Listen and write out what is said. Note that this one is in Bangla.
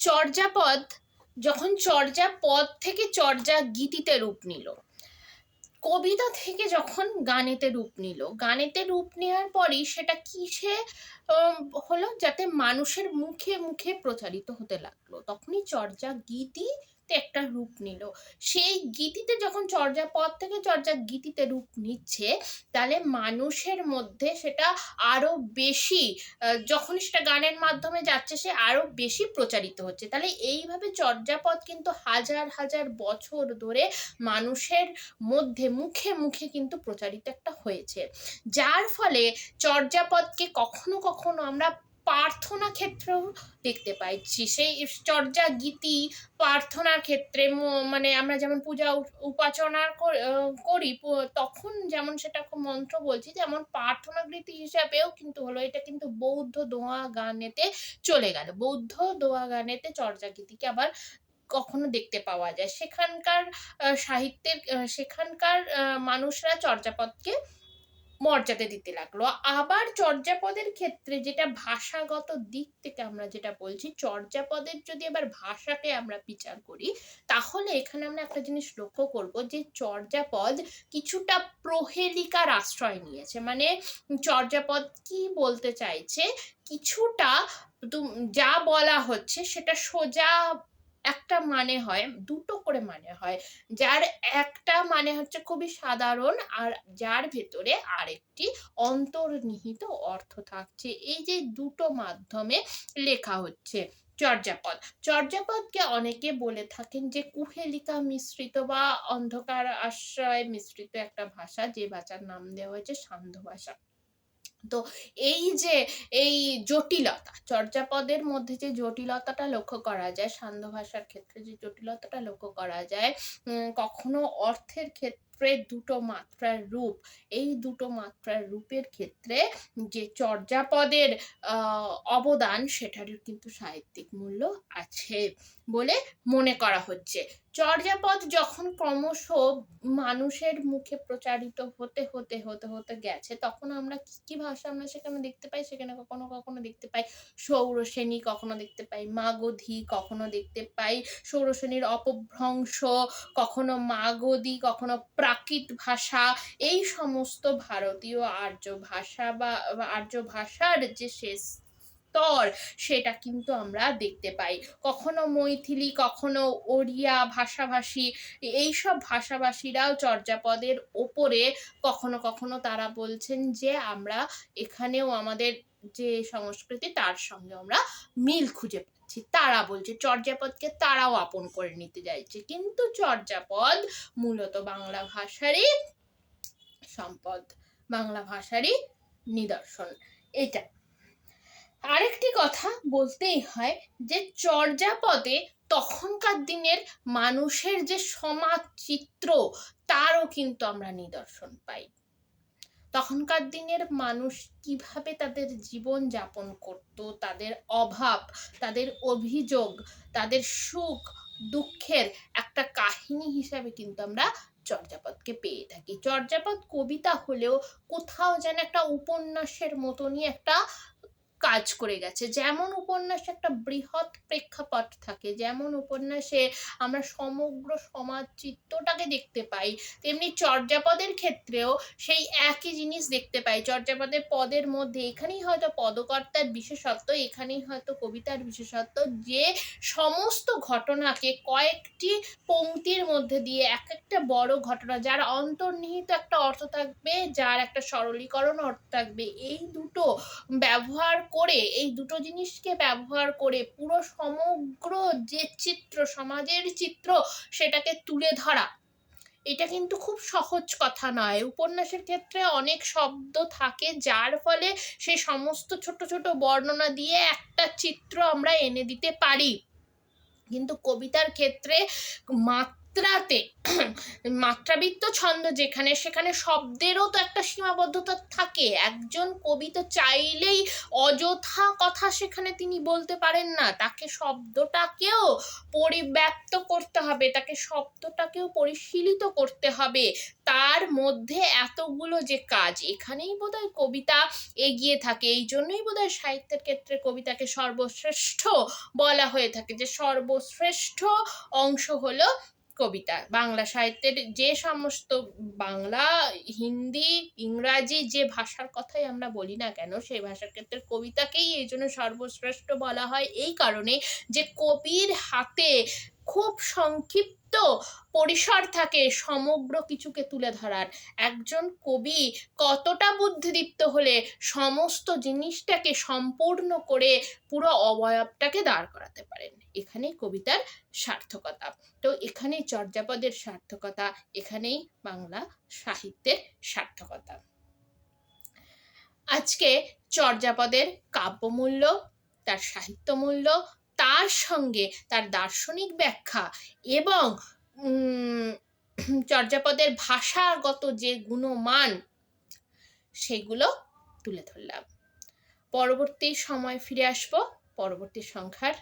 চর্যাপদ যখন চর্যাপদ থেকে চর্যা গীতিতে রূপ নিল, কবিতা থেকে যখন গানেতে রূপ নিল, গানেতে রূপ নেওয়ার পরই সেটা কিসে হলো, যাতে মানুষের মুখে মুখে প্রচারিত হতে লাগলো, তখনই চর্যা গীতিতে একটা রূপ নিল। সেই গীতিতে যখন চর্যাপদ থেকে চর্যা গীতিতে রূপ নিচ্ছে, তাহলে মানুষের মধ্যে সেটা আরো বেশি, যখন সেটা গানের মাধ্যমে যাচ্ছে সে আরো বেশি প্রচারিত হচ্ছে। তাহলে এইভাবে চর্যাপদ কিন্তু হাজার হাজার বছর ধরে মানুষের মধ্যে মুখে মুখে কিন্তু প্রচারিত একটা হয়েছে, যার ফলে চর্যাপদকে কখনো কখনো আমরা প্রার্থনা ক্ষেত্রেও দেখতে পাইছি। সেই চর্যা গীতি প্রার্থনার ক্ষেত্রে মানে আমরা যেমন পূজা উপাসনা করি, তখন যেমন সেটা মন্ত্র বলছি, যেমন প্রার্থনা গীতি হিসাবেও কিন্তু হলো। এটা কিন্তু বৌদ্ধ দোয়া গানেতে চলে গেল, বৌদ্ধ দোয়া গানেতে চর্যা গীতিকে আবার কখনো দেখতে পাওয়া যায়। সেখানকার সাহিত্যের সেখানকার মানুষরা চর্যাপদকে মর্যাদা দিতে লাগলো। আবার চর্যাপদের ক্ষেত্রে যেটা ভাষাগত দিক থেকে আমরা যেটা বলছি, চর্যাপদের যদি আবার ভাষাকে আমরা বিচার করি, তাহলে এখানে আমরা একটা জিনিস লক্ষ্য করব যে চর্যাপদ কিছুটা প্রহেলিকার আশ্রয় নিয়েছে। মানে চর্যাপদ কি বলতে চাইছে, কিছুটা যা বলা হচ্ছে সেটা সোজা একটা মানে হয়, দুটো করে মানে হয়, যার একটা মানে হচ্ছে খুবই সাধারণ, আর যার ভেতরে আরেকটি অন্তর্নিহিত অর্থ থাকছে। এই যে দুটো মাধ্যমে লেখা হচ্ছে চর্যাপদ। চর্যাপদকে অনেকে বলে থাকেন যে কুহেলিকা মিশ্রিত বা অন্ধকার আশ্রয় মিশ্রিত একটা ভাষা, যে ভাষার নাম দেওয়া হয়েছে সান্ধ্য ভাষা। তো এই যে এই জটিলতা, চর্যাপদের মধ্যে যে জটিলতাটা লক্ষ্য করা যায়, সান্ধ্য ভাষার ক্ষেত্রে যে জটিলতাটা লক্ষ্য করা যায়, কখনো অর্থের ক্ষেত্রে দুটো মাত্রার রূপ, এই দুটো মাত্রার রূপের ক্ষেত্রে যে চর্যাপদের অবদান, সেটারও কিন্তু সাহিত্যিক মূল্য আছে বলে মনে করা হচ্ছে। চর্যাপদ যখন ক্রমশ মানুষের মুখে প্রচারিত হতে হতে হতে হতে গেছে, তখন আমরা কি কি ভাষা আমরা সেখানে দেখতে পাই, সেখানে কখনো কখনো দেখতে পাই সৌরসেনী, কখনো দেখতে পাই মাগধী, কখনো দেখতে পাই সৌরসেনীর অপভ্রংশ, কখনো মাগধী, কখনো প্রাকৃত ভাষা। এই সমস্ত ভারতীয় আর্য ভাষা বা আর্য ভাষার যে শেষ স্তর, সেটা কিন্তু আমরা দেখতে পাই। কখনো মৈথিলি, কখনো ওড়িয়া ভাষাভাষী, এইসব ভাষাভাষীরাও চর্যাপদের ওপরে কখনো কখনো তারা বলছেন যে আমরা এখানেও আমাদের যে সংস্কৃতি তার সঙ্গে আমরা মিল খুঁজে পাচ্ছি। তারা বলছে চর্যাপদকে তারাও আপন করে নিতে চাইছে, কিন্তু চর্যাপদ মূলত বাংলা ভাষারই সম্পদ, বাংলা ভাষারই নিদর্শন। এটা আরেকটি কথা বলতেই হয় যে চর্যাপদে তখনকার দিনের মানুষের যে সমাজ চিত্র, তারও কিন্তু আমরা নিদর্শন পাই। তখনকার দিনের মানুষ কিভাবে তাদের জীবন যাপন করত, তাদের অভাব, তাদের অভিযোগ, তাদের সুখ দুঃখের একটা কাহিনী হিসাবে কিন্তু আমরা চর্যাপদকে পেয়ে থাকি। চর্যাপদ কবিতা হলেও কোথাও যেন একটা উপন্যাসের মতনই একটা কাজ করে গেছে। যেমন উপন্যাসে একটা বৃহৎ প্রেক্ষাপট থাকে, যেমন উপন্যাসে আমরা সমগ্র সমাজ চিত্রটাকে দেখতে পাই, তেমনি চর্যাপদের ক্ষেত্রেও সেই একই জিনিস দেখতে পাই। চর্যাপদের পদের মধ্যে এখানেই হয়তো পদকর্তার বিশেষত্ব, এখানেই হয়তো কবিতার বিশেষত্ব, যে সমস্ত ঘটনাকে কয়েকটি পংক্তির মধ্যে দিয়ে এক একটা বড় ঘটনা, যার অন্তর্নিহিত একটা অর্থ থাকবে, যার একটা সরলীকরণ অর্থ থাকবে, এই দুটো ব্যবহার করে, এই দুটো জিনিসকে ব্যবহার করে পুরো সমগ্র যে চিত্র, সমাজের চিত্র, সেটাকে তুলে ধরা, এটা কিন্তু খুব সহজ কথা নয়। উপন্যাসের ক্ষেত্রে অনেক শব্দ থাকে, যার ফলে সেই সমস্ত ছোট ছোট বর্ণনা দিয়ে একটা চিত্র আমরা এনে দিতে পারি, কিন্তু কবিতার ক্ষেত্রে মাত্র মাত্রাতে মাত্রাবৃত্ত ছন্দ যেখানে, সেখানে শব্দেরও তো একটা সীমাবদ্ধতা থাকে। একজন কবি তো চাইলেই অযথা কথা সেখানে তিনি বলতে পারেন না, তাকে শব্দটাকেও পরিব্যাপ্ত করতে হবে, তাকে শব্দটাকেও পরিশীলিত করতে হবে। তার মধ্যে এতগুলো যে কাজ, এখানেই বোধহয় কবিতা এগিয়ে থাকে। এই জন্যই বোধহয় সাহিত্যের ক্ষেত্রে কবিতাকে সর্বশ্রেষ্ঠ বলা হয়ে থাকে, যে সর্বশ্রেষ্ঠ অংশ হলো কবিতা। বাংলা সাহিত্যের যে সমস্ত, বাংলা, হিন্দি, ইংরাজি যে ভাষার কথাই আমরা বলি না কেন, সেই ভাষার ক্ষেত্রে কবিতাকেই এই জন্য সর্বশ্রেষ্ঠ বলা হয়, এই কারণে যে কবির হাতে খুব সংক্ষিপ্ত পরিসর থাকে সমগ্র কিছুকে তুলে ধরার। একজন কবি কতটা বুদ্ধিদীপ্ত হলে সমস্ত জিনিসটাকে সম্পূর্ণ করে পুরো অবয়বটাকে দাঁড় করাতে পারেন। এখানেই কবিতার সার্থকতা। তো এখানেই চর্যাপদের সার্থকতা, এখানেই বাংলা সাহিত্যের সার্থকতা। আজকে চর্যাপদের কাব্যমূল্য, তার সাহিত্যমূল্য, তার সঙ্গে তার দার্শনিক ব্যাখ্যা এবং চর্যাপদের ভাষাগত যে গুণমান, সেগুলো তুলে ধরলাম। পরবর্তী সময় ফিরে আসবো পরবর্তী সংখ্যার